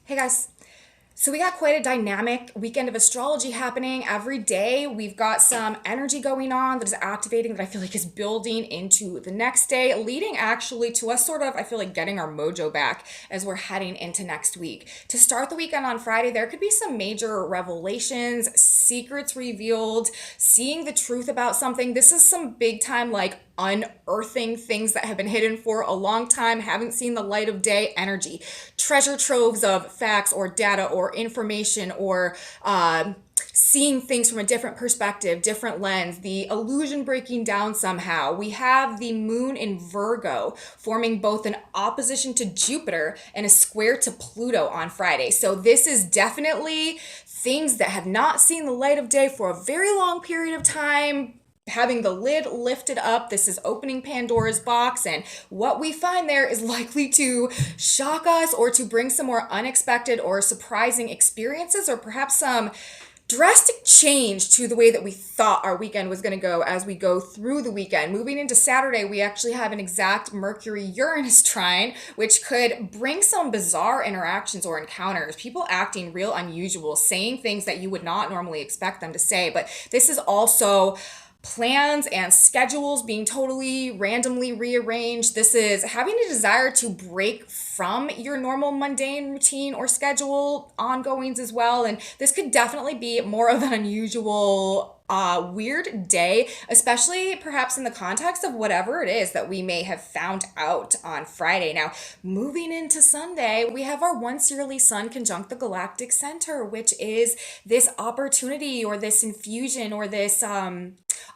Hey guys. So we got quite a dynamic weekend of astrology happening every day. We've got some energy going on that is activating that I feel like is building into the next day, leading actually to us sort of, I feel like, getting our mojo back as we're heading into next week. To start the weekend on Friday, there could be some major revelations, secrets revealed, seeing the truth about something. This is some big time like unearthing things that have been hidden for a long time, haven't seen the light of day energy, treasure troves of facts or data or information or seeing things from a different perspective, different lens, the illusion breaking down somehow. We have the moon in Virgo forming both an opposition to Jupiter and a square to Pluto on Friday. So this is definitely things that have not seen the light of day for a very long period of time, having the lid lifted up. This is opening Pandora's box, and what we find there is likely to shock us or to bring some more unexpected or surprising experiences, or perhaps some drastic change to the way that we thought our weekend was going to go as we go through the weekend. Moving into Saturday, we actually have an exact Mercury Uranus trine, which could bring some bizarre interactions or encounters, people acting real unusual, saying things that you would not normally expect them to say. But this is also plans and schedules being totally randomly rearranged. This is having a desire to break from your normal mundane routine or schedule ongoings as well. And this could definitely be more of an unusual weird day, especially perhaps in the context of whatever it is that we may have found out on Friday. Now, moving into Sunday, we have our once yearly sun conjunct the Galactic Center, which is this opportunity or this infusion or this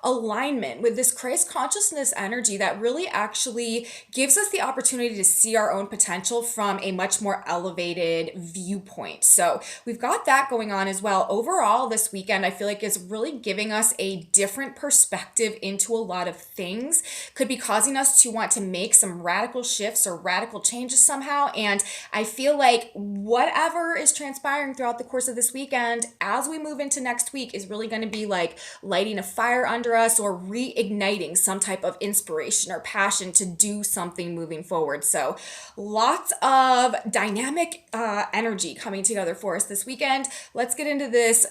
alignment with this Christ consciousness energy that really actually gives us the opportunity to see our own potential from a much more elevated viewpoint. So we've got that going on as well. Overall, this weekend, I feel like is really giving us a different perspective into a lot of things, could be causing us to want to make some radical shifts or radical changes somehow. And I feel like whatever is transpiring throughout the course of this weekend, as we move into next week, is really going to be like lighting a fire under us or reigniting some type of inspiration or passion to do something moving forward. So lots of dynamic energy coming together for us this weekend. Let's get into this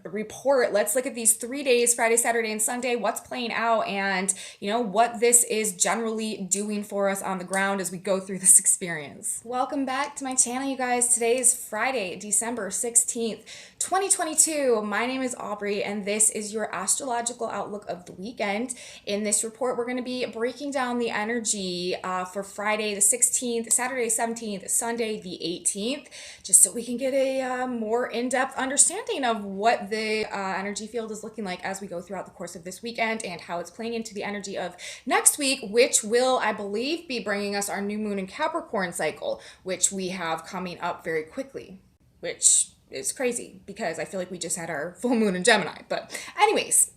report. Let's look at these 3 days, Friday, Saturday, and Sunday, what's playing out, and what this is generally doing for us on the ground as we go through this experience. Welcome back to my channel, you guys. Today is Friday, December 16th, 2022. My name is Aubrey, and this is your astrological outlook of the weekend. In this report, we're going to be breaking down the energy for Friday the 16th, Saturday 17th, Sunday the 18th, just so we can get a more in-depth understanding of what the energy field is looking like as we go throughout the course of this weekend and how it's playing into the energy of next week, which will, I believe, be bringing us our new moon in Capricorn cycle, which we have coming up very quickly, which is crazy because I feel like we just had our full moon in Gemini. But anyways,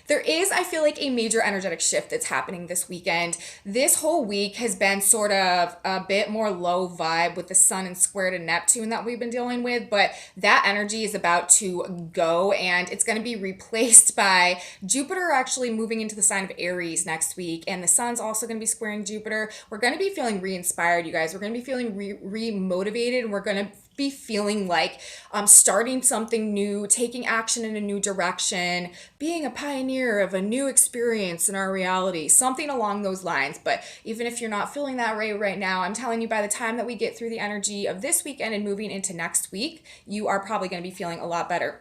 there is, I feel like, a major energetic shift that's happening this weekend. This whole week has been sort of a bit more low vibe with the sun and square to Neptune that we've been dealing with, but that energy is about to go, and it's going to be replaced by Jupiter actually moving into the sign of Aries next week, and the sun's also going to be squaring Jupiter. We're going to be feeling re-inspired, you guys. We're going to be feeling re-motivated, and we're going to be feeling like starting something new, taking action in a new direction, being a pioneer of a new experience in our reality, something along those lines. But even if you're not feeling that way right now, I'm telling you, by the time that we get through the energy of this weekend and moving into next week, you are probably going to be feeling a lot better.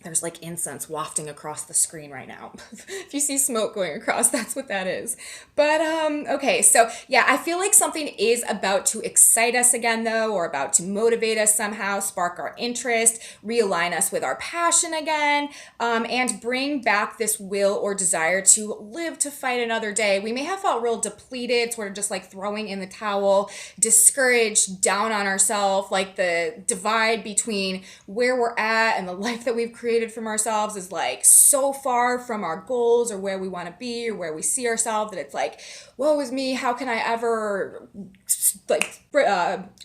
There's like incense wafting across the screen right now. If you see smoke going across, that's what that is. But okay, so yeah, I feel like something is about to excite us again though, or about to motivate us somehow, spark our interest, realign us with our passion again, and bring back this will or desire to live to fight another day. We may have felt real depleted, sort of just like throwing in the towel, discouraged, down on ourselves, like the divide between where we're at and the life that we've created from ourselves is like so far from our goals or where we want to be or where we see ourselves that it's like, woe is me, how can I ever like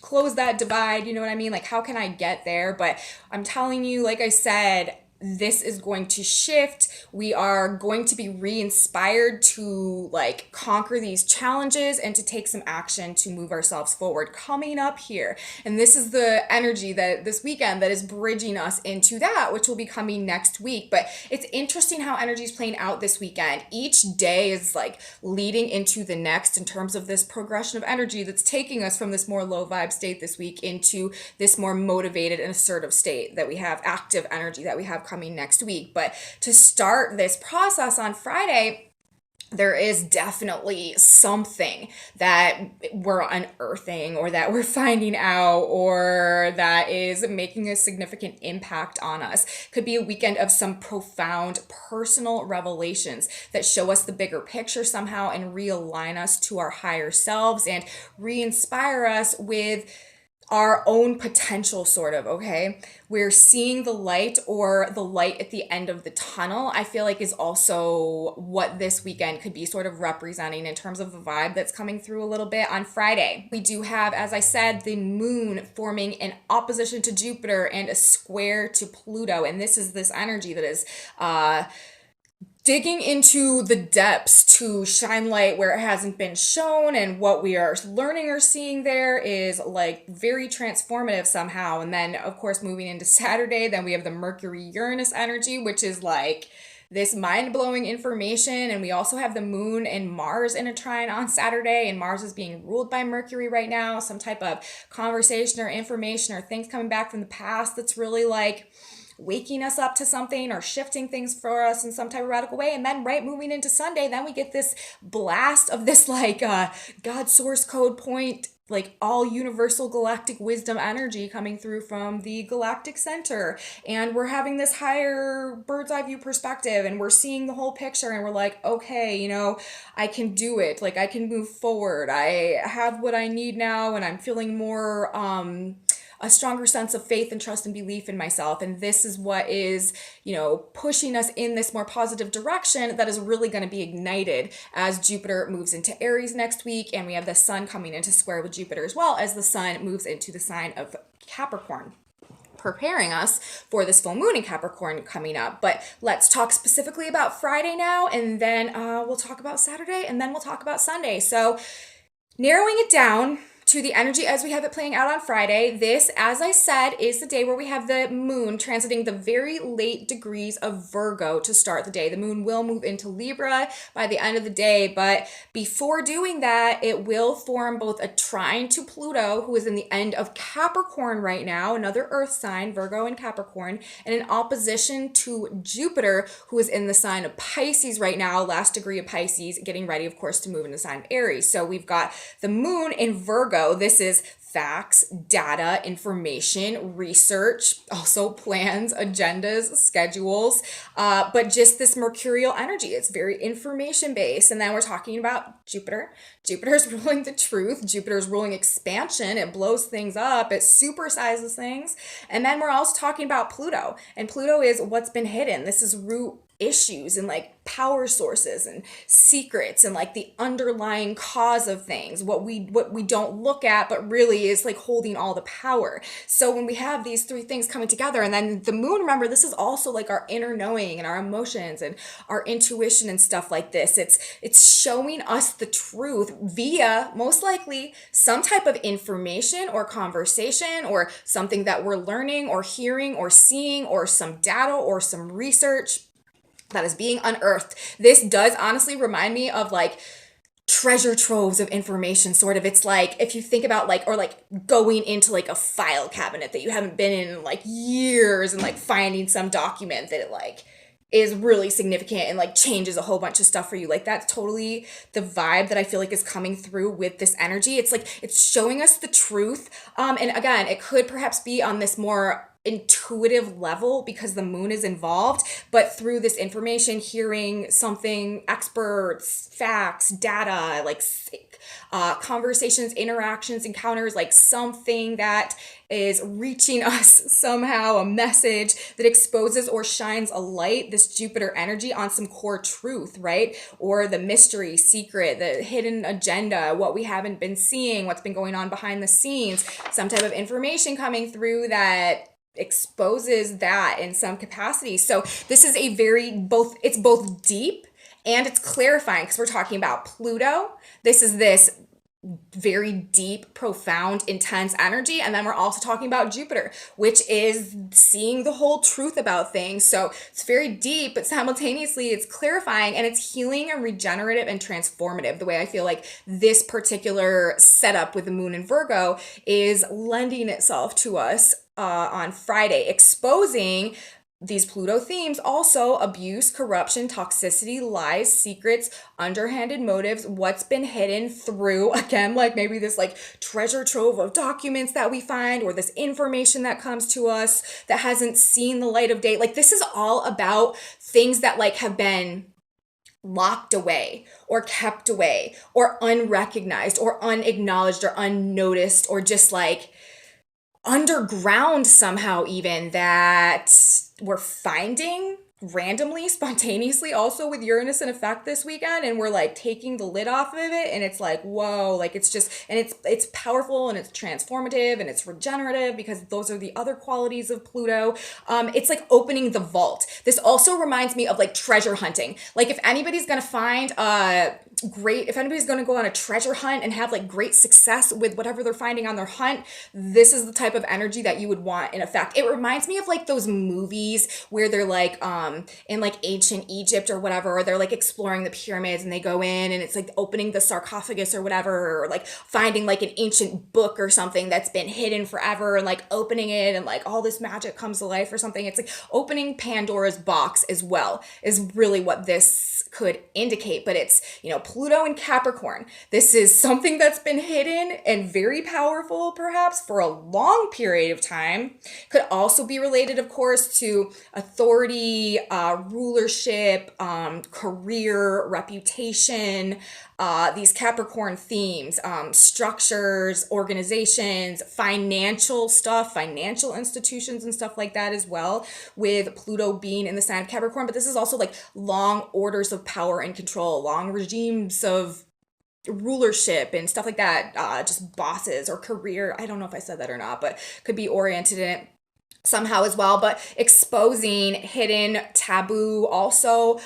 close that divide? You know what I mean? Like, how can I get there? But I'm telling you, like I said, this is going to shift. We are going to be re-inspired to like conquer these challenges and to take some action to move ourselves forward coming up here. And this is the energy that this weekend that is bridging us into that, which will be coming next week. But it's interesting how energy is playing out this weekend. Each day is like leading into the next in terms of this progression of energy that's taking us from this more low vibe state this week into this more motivated and assertive state that we have, active energy that we have coming next week. But to start this process on Friday, there is definitely something that we're unearthing or that we're finding out or that is making a significant impact on us. Could be a weekend of some profound personal revelations that show us the bigger picture somehow and realign us to our higher selves and re-inspire us with our own potential, sort of. Okay, we're seeing the light, or the light at the end of the tunnel, I feel like is also what this weekend could be sort of representing in terms of the vibe that's coming through a little bit. On Friday, we do have, as I said, the moon forming an opposition to Jupiter and a square to Pluto, and this is this energy that is digging into the depths to shine light where it hasn't been shown, and what we are learning or seeing there is like very transformative somehow. And then of course moving into Saturday, then we have the Mercury Uranus energy, which is like this mind-blowing information. And we also have the moon and Mars in a trine on Saturday, and Mars is being ruled by Mercury right now. Some type of conversation or information or things coming back from the past that's really like waking us up to something or shifting things for us in some type of radical way. And then right moving into Sunday, then we get this blast of this like God source code point, like all universal galactic wisdom energy coming through from the galactic center. And we're having this higher bird's eye view perspective, and we're seeing the whole picture, and we're like, okay, you know, I can do it. Like I can move forward. I have what I need now, and I'm feeling more a stronger sense of faith and trust and belief in myself. And this is what is, you know, pushing us in this more positive direction that is really going to be ignited as Jupiter moves into Aries next week. And we have the sun coming into square with Jupiter as well as the sun moves into the sign of Capricorn, preparing us for this full moon in Capricorn coming up. But let's talk specifically about Friday now, and then we'll talk about Saturday, and then we'll talk about Sunday. So narrowing it down to the energy as we have it playing out on Friday, this, as I said, is the day where we have the moon transiting the very late degrees of Virgo to start the day. The moon will move into Libra by the end of the day, but before doing that, it will form both a trine to Pluto, who is in the end of Capricorn right now, another earth sign, Virgo and Capricorn, and an opposition to Jupiter, who is in the sign of Pisces right now, last degree of Pisces, getting ready, of course, to move into the sign of Aries. So we've got the moon in Virgo. This is facts, data, information, research, also plans, agendas, schedules, but just this mercurial energy. It's very information based. And then we're talking about Jupiter. Jupiter's ruling the truth. Jupiter's ruling expansion. It blows things up. It supersizes things. And then we're also talking about Pluto. And Pluto is what's been hidden. This is root issues and like power sources and secrets and like the underlying cause of things, what we don't look at, but really is like holding all the power. So when we have these three things coming together, and then the moon, remember, this is also like our inner knowing and our emotions and our intuition and stuff like this. It's showing us the truth via most likely some type of information or conversation or something that we're learning or hearing or seeing or some data or some research that is being unearthed. This does honestly remind me of like treasure troves of information, sort of. It's like if you think about like, or like going into like a file cabinet that you haven't been in like years and like finding some document that it like is really significant and like changes a whole bunch of stuff for you. Like that's totally the vibe that I feel like is coming through with this energy. It's like it's showing us the truth. And again, it could perhaps be on this more intuitive level because the moon is involved, but through this information, hearing something, experts, facts, data, like conversations, interactions, encounters, like something that is reaching us somehow, a message that exposes or shines a light, this Jupiter energy, on some core truth, right? Or the mystery, secret, the hidden agenda, what we haven't been seeing, what's been going on behind the scenes, some type of information coming through that exposes that in some capacity. So this is a very both it's both deep and it's clarifying because we're talking about Pluto. This is this very deep, profound, intense energy. And then we're also talking about Jupiter, which is seeing the whole truth about things. So it's very deep, but simultaneously it's clarifying and it's healing and regenerative and transformative. The way I feel like this particular setup with the moon in Virgo is lending itself to us on Friday, exposing these Pluto themes, also abuse, corruption, toxicity, lies, secrets, underhanded motives, what's been hidden through, again, like maybe this like treasure trove of documents that we find or this information that comes to us that hasn't seen the light of day. Like this is all about things that like have been locked away or kept away or unrecognized or unacknowledged or unnoticed or just like underground somehow, even that we're finding randomly, spontaneously, also with Uranus in effect this weekend, and we're like taking the lid off of it, and it's like, whoa, like it's just, and it's powerful and it's transformative and it's regenerative because those are the other qualities of Pluto. It's like opening the vault. This also reminds me of like treasure hunting. Like if anybody's gonna find if anybody's going to go on a treasure hunt and have like great success with whatever they're finding on their hunt, this is the type of energy that you would want in effect. It reminds me of like those movies where they're like in like ancient Egypt or whatever, or they're like exploring the pyramids and they go in and it's like opening the sarcophagus or whatever, or like finding like an ancient book or something that's been hidden forever and like opening it and like all this magic comes to life or something. It's like opening Pandora's box as well is really what this could indicate. But it's, Pluto and Capricorn. This is something that's been hidden and very powerful, perhaps, for a long period of time. Could also be related, of course, to authority, rulership, career, reputation, these Capricorn themes, structures, organizations, financial stuff, financial institutions and stuff like that as well, with Pluto being in the sign of Capricorn. But this is also like long orders of power and control, long regimes of rulership and stuff like that, just bosses or career. I don't know if I said that or not, but could be oriented in it somehow as well. But exposing hidden taboo, also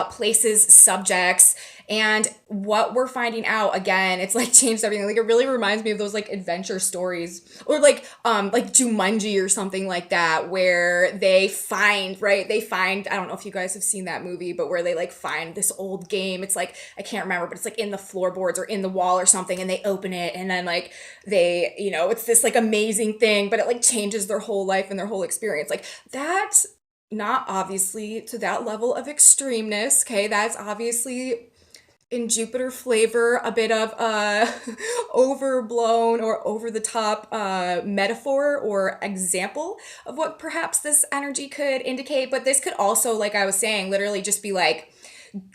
places, subjects, and what we're finding out, again, it's like changed everything. Like it really reminds me of those like adventure stories, or like Jumanji or something like that, where they find, right, I don't know if you guys have seen that movie, but where they like find this old game. It's like, I can't remember, but it's like in the floorboards or in the wall or something, and they open it and then like they, it's this like amazing thing, but it like changes their whole life and their whole experience. Like that's not obviously to that level of extremeness. Okay, that's obviously in Jupiter flavor, a bit of overblown or over the top metaphor or example of what perhaps this energy could indicate. But this could also, like I was saying, literally just be like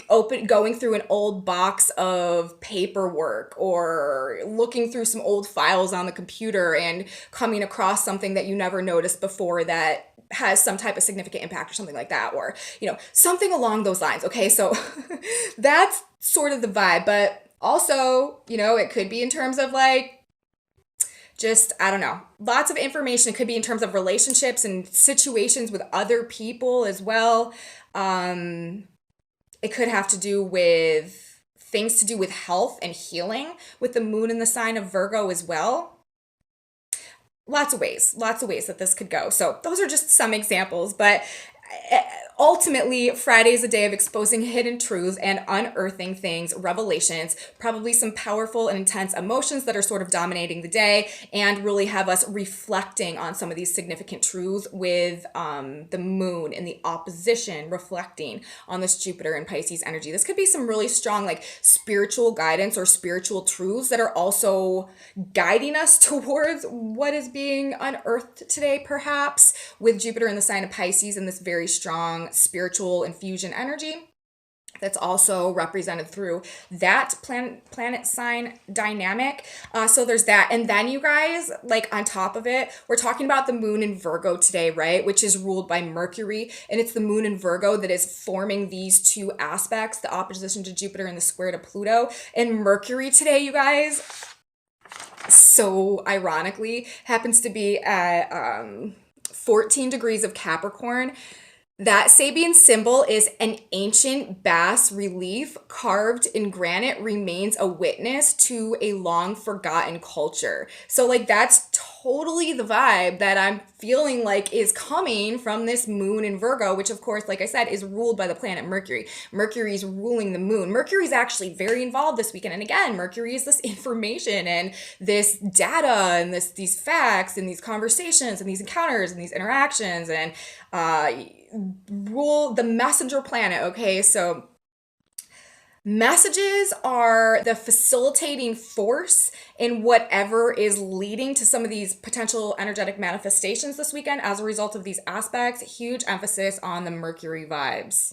going through an old box of paperwork or looking through some old files on the computer and coming across something that you never noticed before that has some type of significant impact or something like that, or something along those lines. Okay, so that's sort of the vibe. But also, it could be in terms of like just, I don't know, lots of information. It could be in terms of relationships and situations with other people as well. It could have to do with things to do with health and healing with the moon in the sign of Virgo as well. Lots of ways that this could go. So those are just some examples, but ultimately, Friday is a day of exposing hidden truths and unearthing things, revelations, probably some powerful and intense emotions that are sort of dominating the day, and really have us reflecting on some of these significant truths with the moon in the opposition, reflecting on this Jupiter and Pisces energy. This could be some really strong, like spiritual guidance or spiritual truths that are also guiding us towards what is being unearthed today, perhaps, with Jupiter in the sign of Pisces and this very strong spiritual infusion energy that's also represented through that planet sign dynamic. So there's that. And then you guys, like on top of it, we're talking about the moon in Virgo today, right? Which is ruled by Mercury. And it's the moon in Virgo that is forming these two aspects, the opposition to Jupiter and the square to Pluto. And Mercury today, you guys, so ironically, happens to be at 14 degrees of Capricorn. That Sabian symbol is an ancient bas relief carved in granite, remains a witness to a long forgotten culture. So, like, that's totally the vibe that I'm feeling like is coming from this moon in Virgo, which, of course, like I said, is ruled by the planet Mercury. Mercury is ruling the moon. Mercury is actually very involved this weekend. And again, Mercury is this information and this data and these facts and these conversations and these encounters and these interactions and rule the messenger planet. Okay, so messages are the facilitating force in whatever is leading to some of these potential energetic manifestations this weekend as a result of these aspects. Huge emphasis on the Mercury vibes.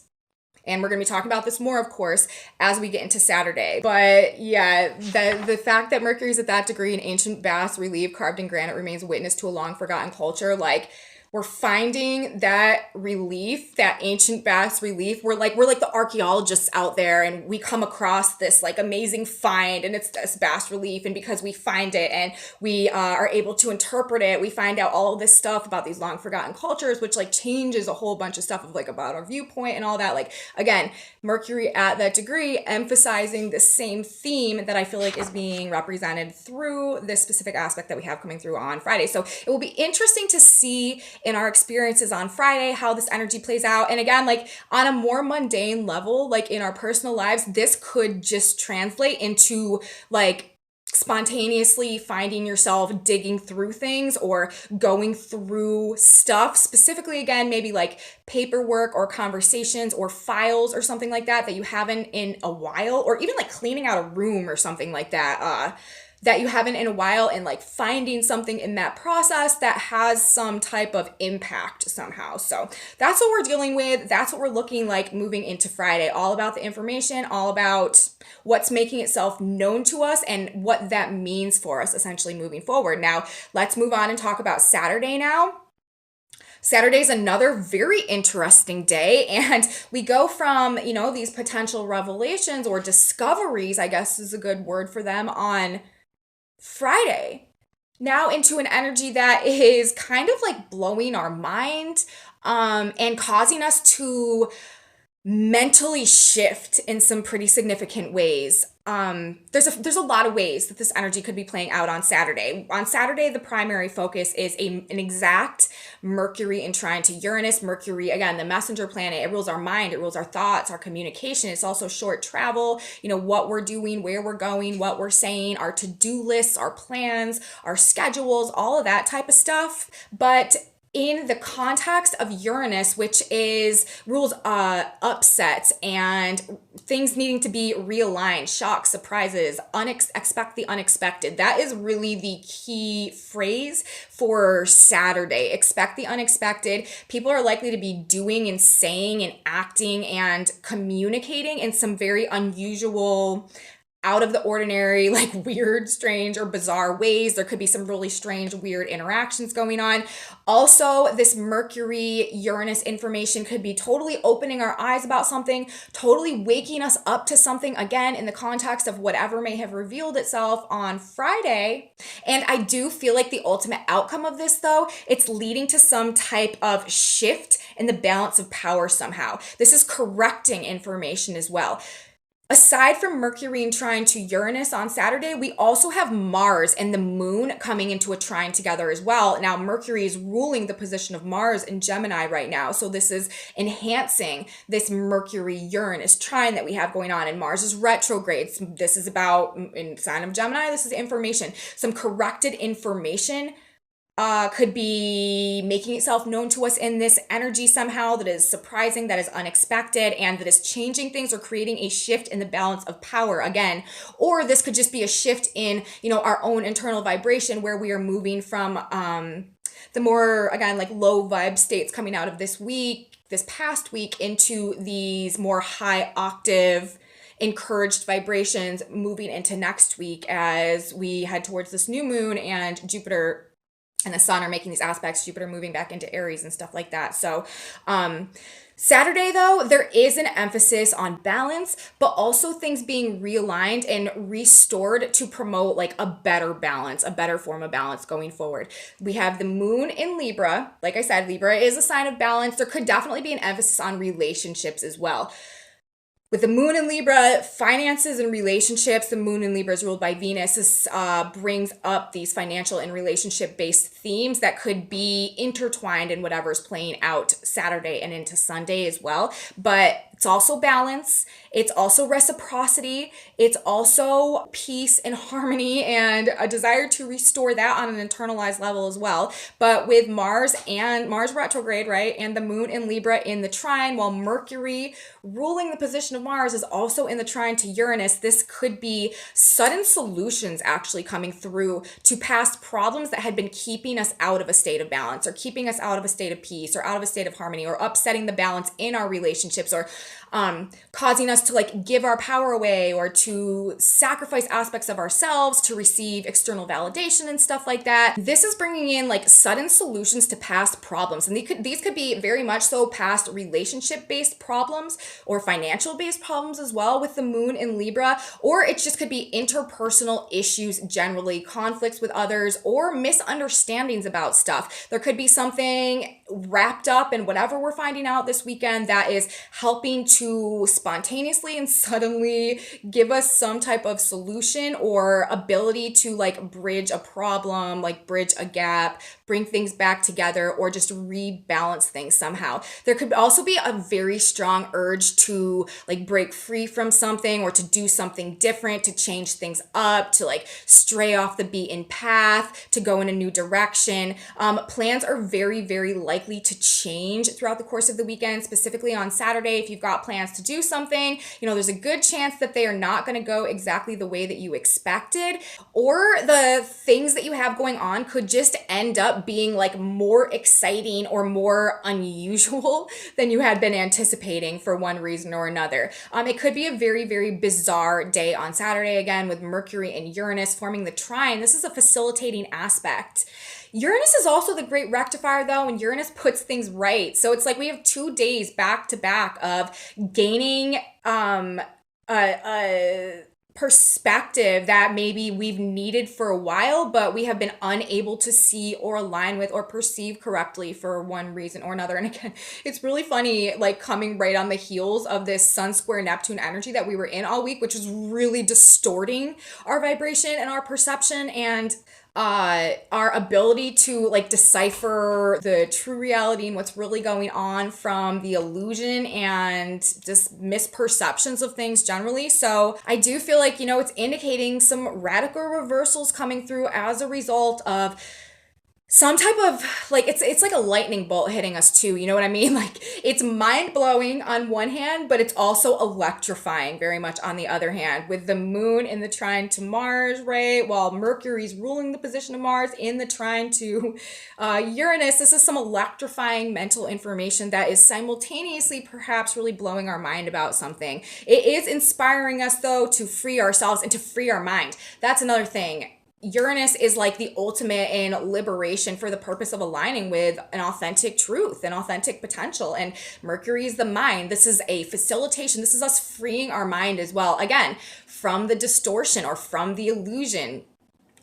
And we're going to be talking about this more, of course, as we get into Saturday. But yeah, the fact that Mercury's at that degree in ancient bas relief carved in granite remains witness to a long forgotten culture. Like, we're finding that relief, that ancient bas relief. We're like the archaeologists out there, and we come across this like amazing find, and it's this bas relief. And because we find it and we are able to interpret it, we find out all of this stuff about these long forgotten cultures, which like changes a whole bunch of stuff of like about our viewpoint and all that. Like, again, Mercury at that degree emphasizing the same theme that I feel like is being represented through this specific aspect that we have coming through on Friday. So it will be interesting to see in our experiences on Friday how this energy plays out. And again, like on a more mundane level, like in our personal lives, this could just translate into like spontaneously finding yourself digging through things or going through stuff, specifically, again, maybe like paperwork or conversations or files or something like that that you haven't in a while, or even like cleaning out a room or something like that that you haven't in a while, and like finding something in that process that has some type of impact somehow. So that's what we're dealing with. That's what we're looking like moving into Friday. All about the information, all about what's making itself known to us and what that means for us essentially moving forward. Now, let's move on and talk about Saturday now. Saturday is another very interesting day, and we go from, these potential revelations or discoveries, I guess is a good word for them, on Friday now into an energy that is kind of like blowing our mind and causing us to mentally shift in some pretty significant ways. There's a lot of ways that this energy could be playing out on Saturday. On Saturday, the primary focus is an exact Mercury in trine to Uranus. Mercury, again, the messenger planet, it rules our mind, it rules our thoughts, our communication. It's also short travel, what we're doing, where we're going, what we're saying, our to-do lists, our plans, our schedules, all of that type of stuff. But in the context of Uranus, which rules upsets and things needing to be realigned, shocks, surprises, expect the unexpected. That is really the key phrase for Saturday. Expect the unexpected. People are likely to be doing and saying and acting and communicating in some very unusual, out of the ordinary, like weird, strange, or bizarre ways. There could be some really strange, weird interactions going on. Also, this Mercury Uranus information could be totally opening our eyes about something, totally waking us up to something, again, in the context of whatever may have revealed itself on Friday. And I do feel like the ultimate outcome of this, though, it's leading to some type of shift in the balance of power somehow. This is correcting information as well. Aside from Mercury in trine to Uranus on Saturday, we also have Mars and the moon coming into a trine together as well. Now, Mercury is ruling the position of Mars in Gemini right now. So this is enhancing this Mercury-Uranus trine that we have going on. And Mars is retrograde. This is about, in the sign of Gemini, this is information. Some corrected information could be making itself known to us in this energy somehow that is surprising, that is unexpected, and that is changing things or creating a shift in the balance of power again. Or this could just be a shift in, our own internal vibration, where we are moving from the more, again, like low vibe states coming out of this past week, into these more high octave encouraged vibrations moving into next week as we head towards this new moon and Jupiter and the sun are making these aspects, Jupiter moving back into Aries and stuff like that. So, Saturday, though, there is an emphasis on balance, but also things being realigned and restored to promote like a better balance, a better form of balance going forward. We have the moon in Libra. Like I said, Libra is a sign of balance. There could definitely be an emphasis on relationships as well. With the moon in Libra, finances and relationships, the moon in Libra is ruled by Venus. This brings up these financial and relationship based themes that could be intertwined in whatever's playing out Saturday and into Sunday as well. But it's also balance. It's also reciprocity. It's also peace and harmony and a desire to restore that on an internalized level as well. But with Mars retrograde, right? And the moon in Libra in the trine, while Mercury ruling the position of Mars is also in the trine to Uranus, this could be sudden solutions actually coming through to past problems that had been keeping us out of a state of balance or keeping us out of a state of peace or out of a state of harmony or upsetting the balance in our relationships or causing us to like give our power away or to sacrifice aspects of ourselves to receive external validation and stuff like that. This is bringing in like sudden solutions to past problems. And these could be very much so past relationship based problems or financial based problems as well with the moon in Libra, or it just could be interpersonal issues generally, conflicts with others or misunderstandings about stuff. There could be something wrapped up in whatever we're finding out this weekend that is helping to spontaneously and suddenly give us some type of solution or ability to like bridge a problem, like bridge a gap, bring things back together, or just rebalance things somehow. There could also be a very strong urge to like break free from something or to do something different, to change things up, to like stray off the beaten path, to go in a new direction. Plans are very, very likely to change throughout the course of the weekend, specifically on Saturday. If you've got plans to do something, there's a good chance that they are not going to go exactly the way that you expected, or the things that you have going on could just end up being like more exciting or more unusual than you had been anticipating for one reason or another. It could be a very, very bizarre day on Saturday, again, with Mercury and Uranus forming the trine. This is a facilitating aspect. Uranus is also the great rectifier, though, and Uranus puts things right. So it's like we have 2 days back to back of gaining a perspective that maybe we've needed for a while, but we have been unable to see or align with or perceive correctly for one reason or another. And again, it's really funny, like coming right on the heels of this Sun square Neptune energy that we were in all week, which was really distorting our vibration and our perception and our ability to like decipher the true reality and what's really going on from the illusion and just misperceptions of things generally. So I do feel like, it's indicating some radical reversals coming through as a result of some type of like it's like a lightning bolt hitting us too, you know what I mean? Like it's mind-blowing on one hand, but it's also electrifying very much on the other hand, with the moon in the trine to Mars, right? While Mercury's ruling the position of Mars in the trine to Uranus. This is some electrifying mental information that is simultaneously perhaps really blowing our mind about something. It is inspiring us though to free ourselves and to free our mind. That's another thing. Uranus is like the ultimate in liberation for the purpose of aligning with an authentic truth, an authentic potential. And Mercury is the mind. This is a facilitation. This is us freeing our mind as well. Again, from the distortion or from the illusion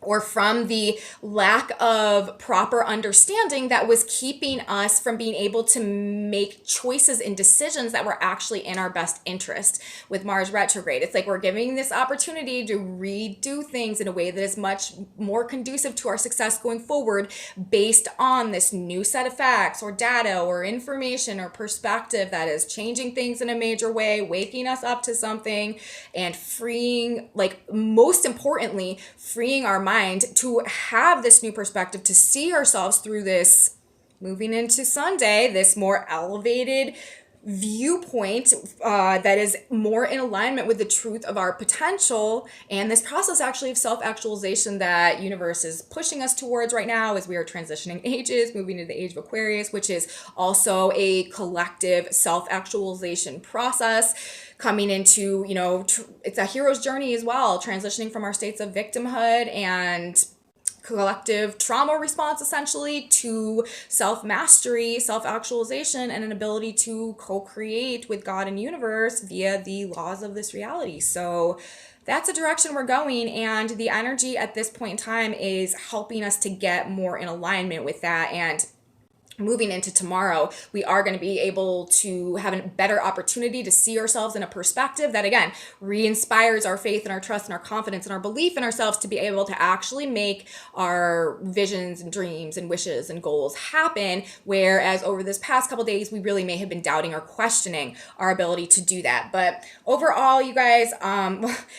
or from the lack of proper understanding that was keeping us from being able to make choices and decisions that were actually in our best interest with Mars retrograde. It's like we're giving this opportunity to redo things in a way that is much more conducive to our success going forward based on this new set of facts or data or information or perspective that is changing things in a major way, waking us up to something and freeing, like most importantly, freeing our mind to have this new perspective, to see ourselves through this, moving into Sunday, this more elevated viewpoint that is more in alignment with the truth of our potential, and this process actually of self-actualization that universe is pushing us towards right now as we are transitioning ages, moving into the age of Aquarius, which is also a collective self-actualization process coming into, it's a hero's journey as well, transitioning from our states of victimhood and collective trauma response, essentially, to self-mastery, self-actualization, and an ability to co-create with God and universe via the laws of this reality. So that's a direction we're going, and the energy at this point in time is helping us to get more in alignment with that. And moving into tomorrow, we are going to be able to have a better opportunity to see ourselves in a perspective that, again, re-inspires our faith and our trust and our confidence and our belief in ourselves to be able to actually make our visions and dreams and wishes and goals happen. Whereas over this past couple days, we really may have been doubting or questioning our ability to do that. But overall, you guys,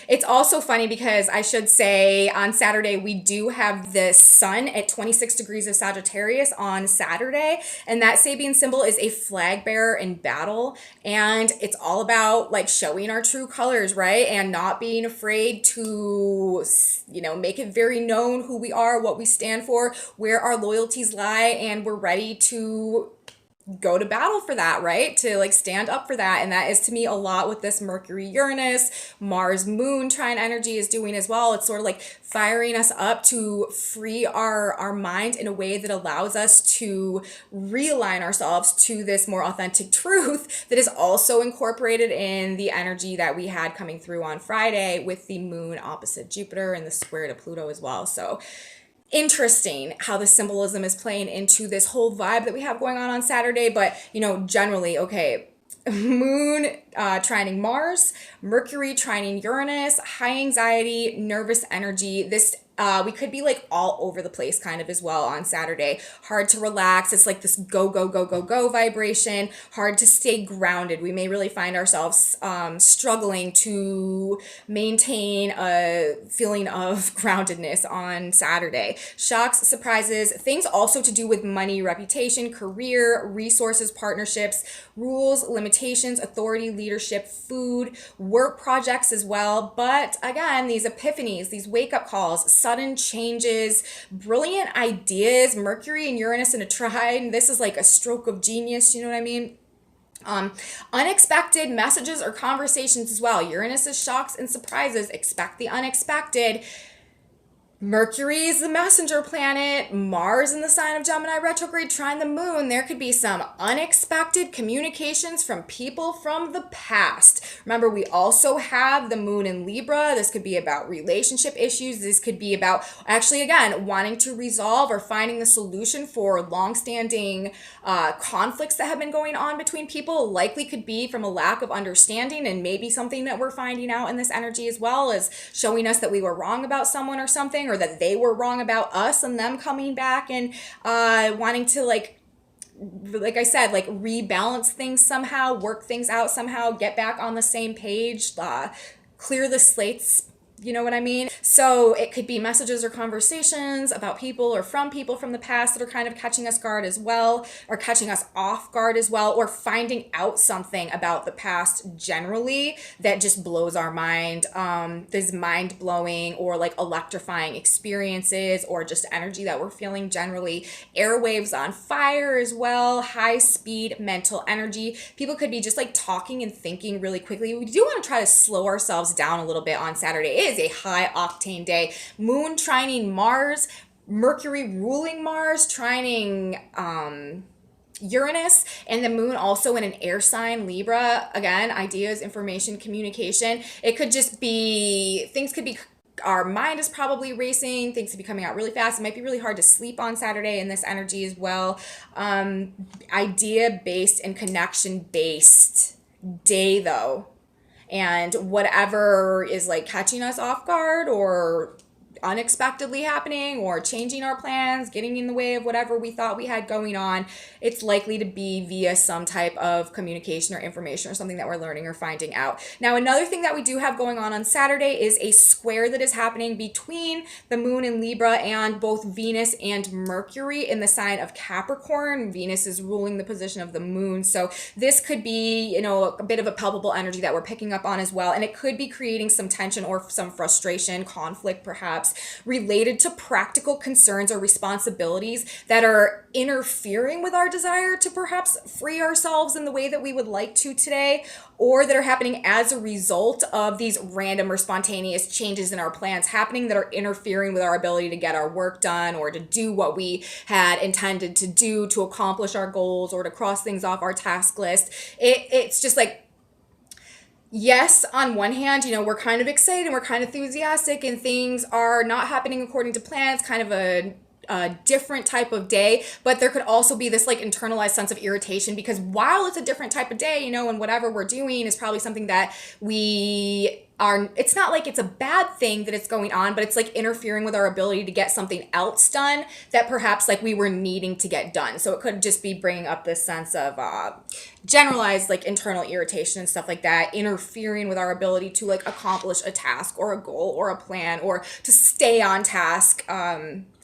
it's also funny because I should say on Saturday, we do have the sun at 26 degrees of Sagittarius on Saturday. And that Sabian symbol is a flag bearer in battle. And it's all about like showing our true colors, right? And not being afraid to, make it very known who we are, what we stand for, where our loyalties lie. And we're ready to go to battle for that, right? To like stand up for that. And that is to me a lot what this Mercury, Uranus, Mars, Moon trine energy is doing as well. It's sort of like firing us up to free our mind in a way that allows us to realign ourselves to this more authentic truth that is also incorporated in the energy that we had coming through on Friday with the moon opposite Jupiter and the square to Pluto as well. So interesting how the symbolism is playing into this whole vibe that we have going on Saturday. But, generally, okay, Moon trining Mars, Mercury trining Uranus, high anxiety, nervous energy. This we could be like all over the place kind of as well on Saturday. Hard to relax. It's like this go, go, go, go, go vibration. Hard to stay grounded. We may really find ourselves struggling to maintain a feeling of groundedness on Saturday. Shocks, surprises, things also to do with money, reputation, career, resources, partnerships, rules, limitations, authority, leadership, food, work projects as well. But again, these epiphanies, these wake-up calls, sudden changes, brilliant ideas, Mercury and Uranus in a trine. This is like a stroke of genius, you know what I mean? Unexpected messages or conversations as well. Uranus is shocks and surprises. Expect the unexpected. Mercury is the messenger planet, Mars in the sign of Gemini retrograde trine the moon. There could be some unexpected communications from people from the past. Remember, we also have the moon in Libra. This could be about relationship issues. This could be about actually, again, wanting to resolve or finding the solution for longstanding conflicts that have been going on between people. Likely could be from a lack of understanding, and maybe something that we're finding out in this energy as well is showing us that we were wrong about someone or something, or that they were wrong about us, and them coming back and wanting to like I said, like rebalance things somehow, work things out somehow, get back on the same page, clear the slates. You know what I mean? So it could be messages or conversations about people or from people from the past that are kind of catching us guard as well, or catching us off guard as well, or finding out something about the past generally that just blows our mind. There's mind blowing or like electrifying experiences, or just energy that we're feeling generally. Airwaves on fire as well, high speed mental energy. People could be just like talking and thinking really quickly. We do want to try to slow ourselves down a little bit on Saturday. It is a high octane day. Moon trining Mars, Mercury ruling Mars, trining Uranus, and the moon also in an air sign, Libra. Again, ideas, information, communication. It could just be, things could be, our mind is probably racing, things could be coming out really fast. It might be really hard to sleep on Saturday in this energy as well. Idea-based and connection-based day though. And whatever is like catching us off guard or unexpectedly happening or changing our plans, getting in the way of whatever we thought we had going on, it's likely to be via some type of communication or information or something that we're learning or finding out. Now, another thing that we do have going on Saturday is a square that is happening between the moon in Libra and both Venus and Mercury in the sign of Capricorn. Venus is ruling the position of the moon. So this could be, a bit of a palpable energy that we're picking up on as well. And it could be creating some tension or some frustration, conflict perhaps, perhaps related to practical concerns or responsibilities that are interfering with our desire to perhaps free ourselves in the way that we would like to today, or that are happening as a result of these random or spontaneous changes in our plans happening that are interfering with our ability to get our work done or to do what we had intended to do to accomplish our goals or to cross things off our task list. It's just like, yes, on one hand, we're kind of excited and we're kind of enthusiastic and things are not happening according to plan. It's kind of a different type of day, but there could also be this like internalized sense of irritation because while it's a different type of day, and whatever we're doing is probably something that it's not like it's a bad thing that it's going on, but it's like interfering with our ability to get something else done that perhaps like we were needing to get done. So it could just be bringing up this sense of generalized like internal irritation and stuff like that, interfering with our ability to like accomplish a task or a goal or a plan or to stay on task.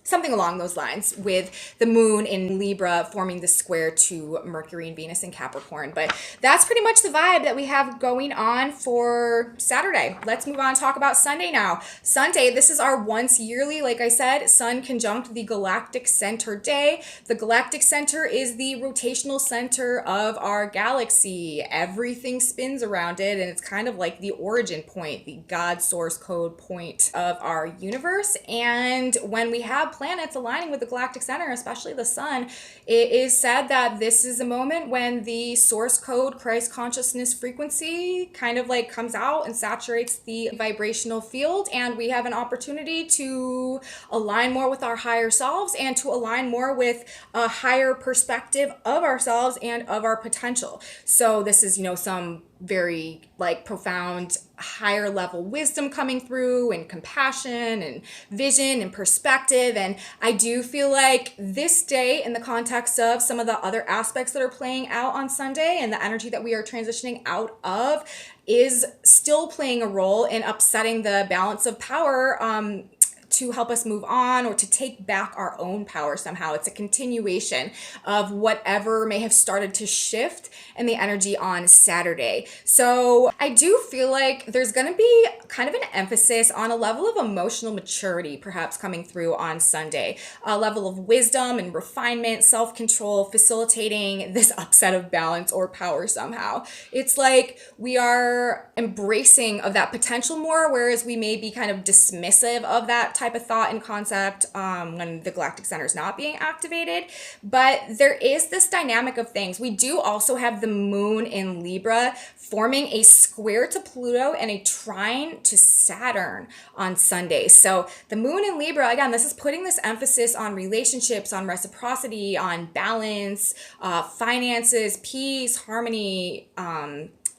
Something along those lines, with the moon in Libra forming the square to Mercury and Venus in Capricorn. But that's pretty much the vibe that we have going on for Saturday. Let's move on and talk about Sunday now. Sunday, this is our once yearly, like I said, Sun conjunct the Galactic Center day. The Galactic Center is the rotational center of our galaxy. Everything spins around it, and it's kind of like the origin point, the God source code point of our universe. And when we have planets aligning with the galactic center, especially the sun, it is said that this is a moment when the source code Christ consciousness frequency kind of like comes out and saturates the vibrational field, and we have an opportunity to align more with our higher selves and to align more with a higher perspective of ourselves and of our potential. So this is, some very like profound higher level wisdom coming through, and compassion and vision and perspective. And I do feel like this day, in the context of some of the other aspects that are playing out on Sunday and the energy that we are transitioning out of, is still playing a role in upsetting the balance of power, to help us move on or to take back our own power somehow. It's a continuation of whatever may have started to shift in the energy on Saturday. So I do feel like there's going to be kind of an emphasis on a level of emotional maturity perhaps coming through on Sunday, a level of wisdom and refinement, self-control, facilitating this upset of balance or power somehow. It's like we are embracing of that potential more, whereas we may be kind of dismissive of that type of thought and concept when the galactic center is not being activated. But there is this dynamic of things. We do also have the moon in Libra forming a square to Pluto and a trine to Saturn on Sunday. So the moon in Libra, again, this is putting this emphasis on relationships, on reciprocity, on balance, finances, peace, harmony,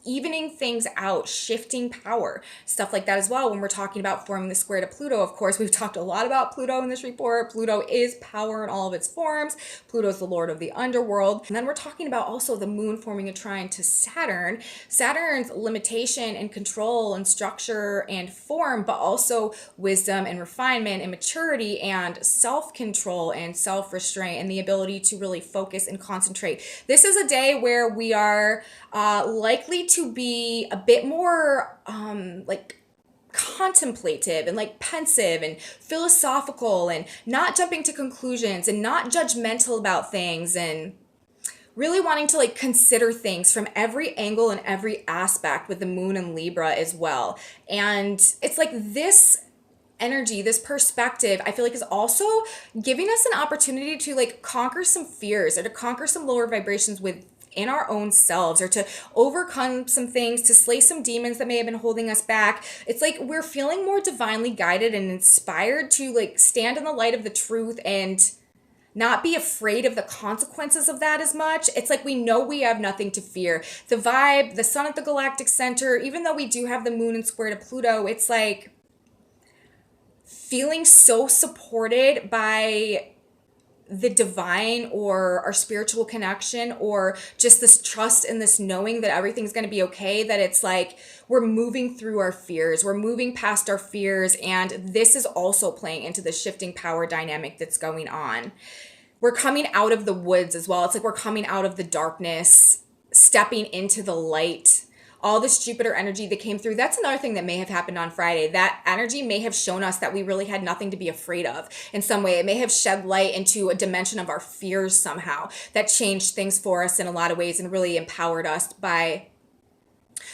evening things out, shifting power, stuff like that as well. When we're talking about forming the square to Pluto, of course, we've talked a lot about Pluto in this report. Pluto is power in all of its forms. Pluto is the lord of the underworld. And then we're talking about also the moon forming a trine to Saturn. Saturn's limitation and control and structure and form, but also wisdom and refinement and maturity and self-control and self-restraint and the ability to really focus and concentrate. This is a day where we are likely to be a bit more like contemplative and like pensive and philosophical and not jumping to conclusions and not judgmental about things, and really wanting to like consider things from every angle and every aspect with the moon in Libra as well. And it's like this energy, this perspective, I feel like is also giving us an opportunity to like conquer some fears or to conquer some lower vibrations within our own selves, or to overcome some things, to slay some demons that may have been holding us back. It's like we're feeling more divinely guided and inspired to like stand in the light of the truth and not be afraid of the consequences of that as much. It's like we know we have nothing to fear. The vibe, the sun at the galactic center, even though we do have the moon in square to Pluto, it's like feeling so supported by the divine or our spiritual connection, or just this trust and this knowing that everything's going to be okay, that it's like we're moving through our fears, we're moving past our fears. And this is also playing into the shifting power dynamic that's going on. We're coming out of the woods as well. It's like we're coming out of the darkness, stepping into the light all this Jupiter energy that came through. That's another thing that may have happened on Friday. That energy may have shown us that we really had nothing to be afraid of in some way. It may have shed light into a dimension of our fears somehow that changed things for us in a lot of ways and really empowered us by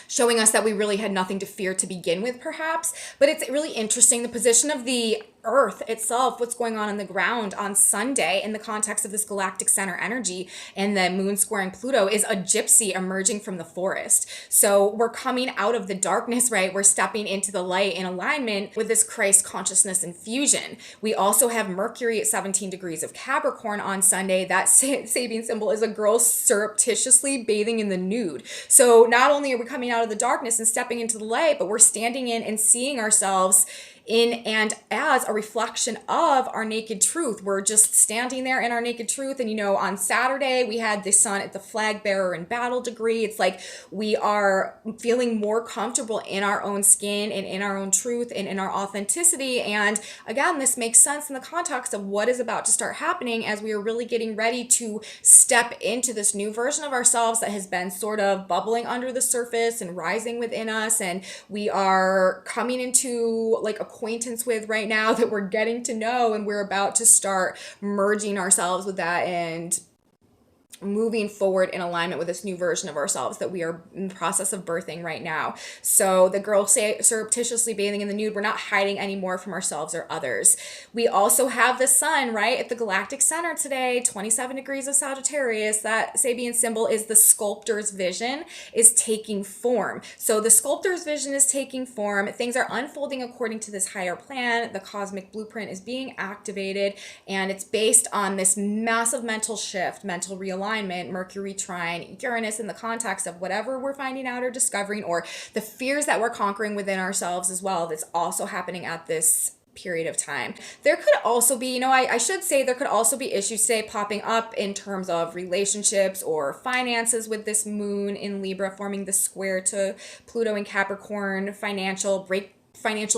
showing us that we really had nothing to fear to begin with, perhaps. But it's really interesting, the position of the Earth itself, what's going on the ground on Sunday in the context of this galactic center energy and the moon squaring Pluto is a gypsy emerging from the forest. So we're coming out of the darkness, right? We're stepping into the light in alignment with this Christ consciousness infusion. We also have Mercury at 17 degrees of Capricorn on Sunday. That Sabian symbol is a girl surreptitiously bathing in the nude. So not only are we coming out of the darkness and stepping into the light, but we're standing in and seeing ourselves in and as a reflection of our naked truth. We're just standing there in our naked truth. And on Saturday we had the sun at the flag bearer and battle degree. It's like we are feeling more comfortable in our own skin and in our own truth and in our authenticity. And again, this makes sense in the context of what is about to start happening as we are really getting ready to step into this new version of ourselves that has been sort of bubbling under the surface and rising within us. And we are coming into like acquaintance with right now, that we're getting to know, and we're about to start merging ourselves with that and moving forward in alignment with this new version of ourselves that we are in the process of birthing right now. So the girl surreptitiously bathing in the nude, we're not hiding anymore from ourselves or others. We also have the sun, right, at the galactic center today, 27 degrees of Sagittarius. That Sabian symbol is the sculptor's vision is taking form. So the sculptor's vision is taking form. Things are unfolding according to this higher plan. The cosmic blueprint is being activated, and it's based on this massive mental shift, mental realignment, Mercury trine Uranus, in the context of whatever we're finding out or discovering, or the fears that we're conquering within ourselves as well. That's also happening at this period of time. There could also be, I should say there could also be issues today popping up in terms of relationships or finances with this moon in Libra forming the square to Pluto in Capricorn, financial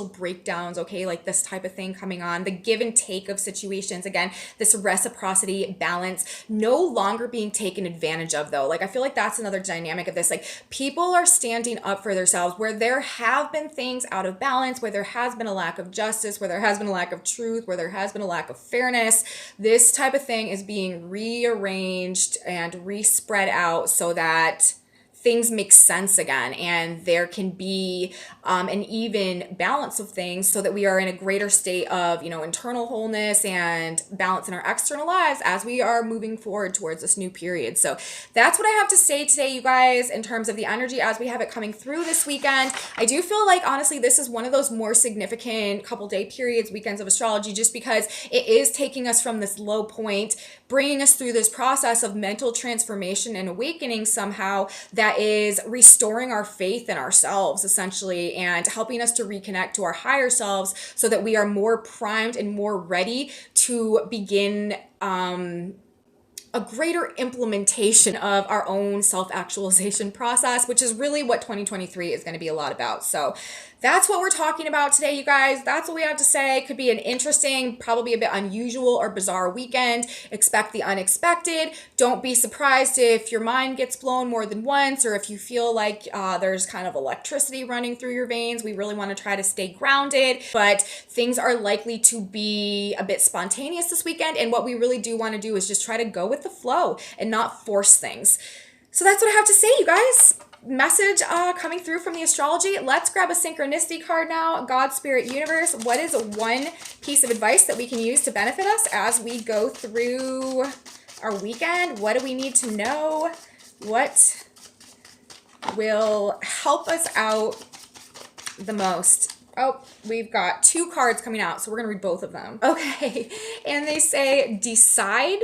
breakdowns, okay, like this type of thing coming on, the give and take of situations. Again, this reciprocity, balance, no longer being taken advantage of though. Like I feel like that's another dynamic of this. Like people are standing up for themselves where there have been things out of balance, where there has been a lack of justice, where there has been a lack of truth, where there has been a lack of fairness. This type of thing is being rearranged and respread out so that things make sense again, and there can be an even balance of things so that we are in a greater state of, internal wholeness and balance in our external lives as we are moving forward towards this new period. So that's what I have to say today, you guys, in terms of the energy as we have it coming through this weekend. I do feel like, honestly, this is one of those more significant couple day periods, weekends of astrology, just because it is taking us from this low point, bringing us through this process of mental transformation and awakening somehow that is restoring our faith in ourselves, essentially, and helping us to reconnect to our higher selves so that we are more primed and more ready to begin a greater implementation of our own self-actualization process, which is really what 2023 is going to be a lot about. So that's what we're talking about today, you guys. That's what we have to say. Could be an interesting, probably a bit unusual or bizarre weekend. Expect the unexpected. Don't be surprised if your mind gets blown more than once, or if you feel like there's kind of electricity running through your veins. We really want to try to stay grounded, but things are likely to be a bit spontaneous this weekend. And what we really do want to do is just try to go with the flow and not force things. So that's what I have to say, you guys. Message coming through from the astrology. Let's grab a synchronicity card now. God, Spirit, Universe. What is one piece of advice that we can use to benefit us as we go through our weekend? What do we need to know? What will help us out the most? Oh, we've got two cards coming out, so we're going to read both of them. Okay, and they say decide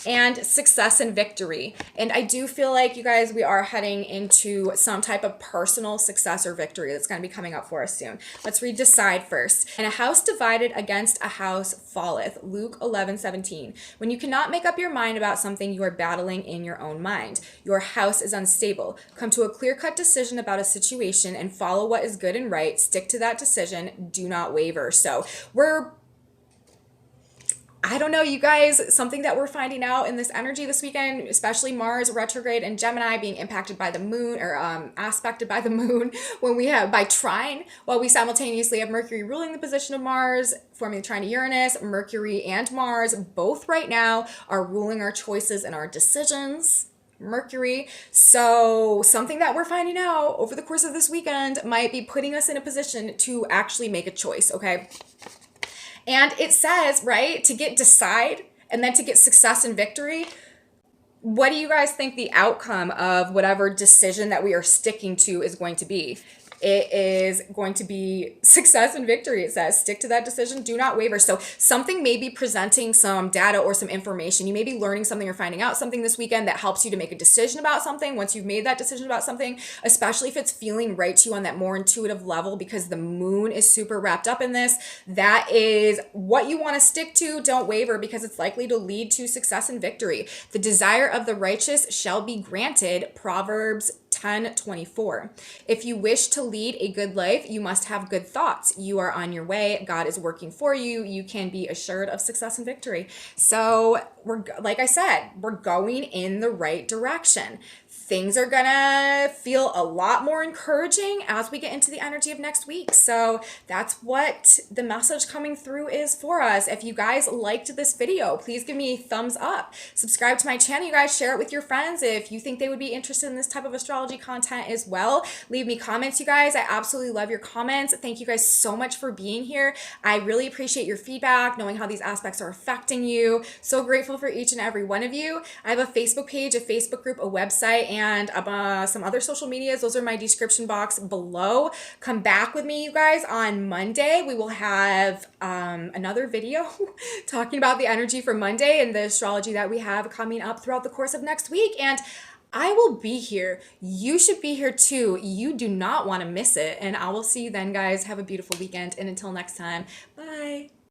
and success and victory. And I do feel like, you guys, we are heading into some type of personal success or victory that's going to be coming up for us soon. Let's read decide first. And a house divided against a house falleth. Luke 11:17. When you cannot make up your mind about something, you are battling in your own mind. Your house is unstable. Come to a clear-cut decision about a situation and follow what is good and right. Stick to that decision. Do not waver. So we're I don't know, you guys, something that we're finding out in this energy this weekend, especially Mars retrograde and Gemini being impacted by the moon or aspected by the moon when we have by trine, while we simultaneously have Mercury ruling the position of Mars, forming the trine to Uranus. Mercury and Mars both right now are ruling our choices and our decisions. Mercury. So, something that we're finding out over the course of this weekend might be putting us in a position to actually make a choice, okay? And it says, right, to get decide and then to get success and victory. What do you guys think the outcome of whatever decision that we are sticking to is going to be? It is going to be success and victory. It says stick to that decision, do not waver. So something may be presenting some data or some information. You may be learning something or finding out something this weekend that helps you to make a decision about something. Once you've made that decision about something, especially if it's feeling right to you on that more intuitive level, because the moon is super wrapped up in this, that is what you want to stick to. Don't waver, because it's likely to lead to success and victory. The desire of the righteous shall be granted. Proverbs 10:24. If you wish to lead a good life, you must have good thoughts. You are on your way. God is working for you. You can be assured of success and victory. So like I said, we're going in the right direction. Things are gonna feel a lot more encouraging as we get into the energy of next week. So that's what the message coming through is for us. If you guys liked this video, please give me a thumbs up. Subscribe to my channel, you guys. Share it with your friends if you think they would be interested in this type of astrology content as well. Leave me comments, you guys. I absolutely love your comments. Thank you guys so much for being here. I really appreciate your feedback, knowing how these aspects are affecting you. So grateful for each and every one of you. I have a Facebook page, a Facebook group, a website, and some other social medias. Those are my description box below. Come back with me, you guys, on Monday. We will have another video talking about the energy for Monday and the astrology that we have coming up throughout the course of next week. And I will be here. You should be here too. You do not want to miss it. And I will see you then, guys. Have a beautiful weekend. And until next time, bye.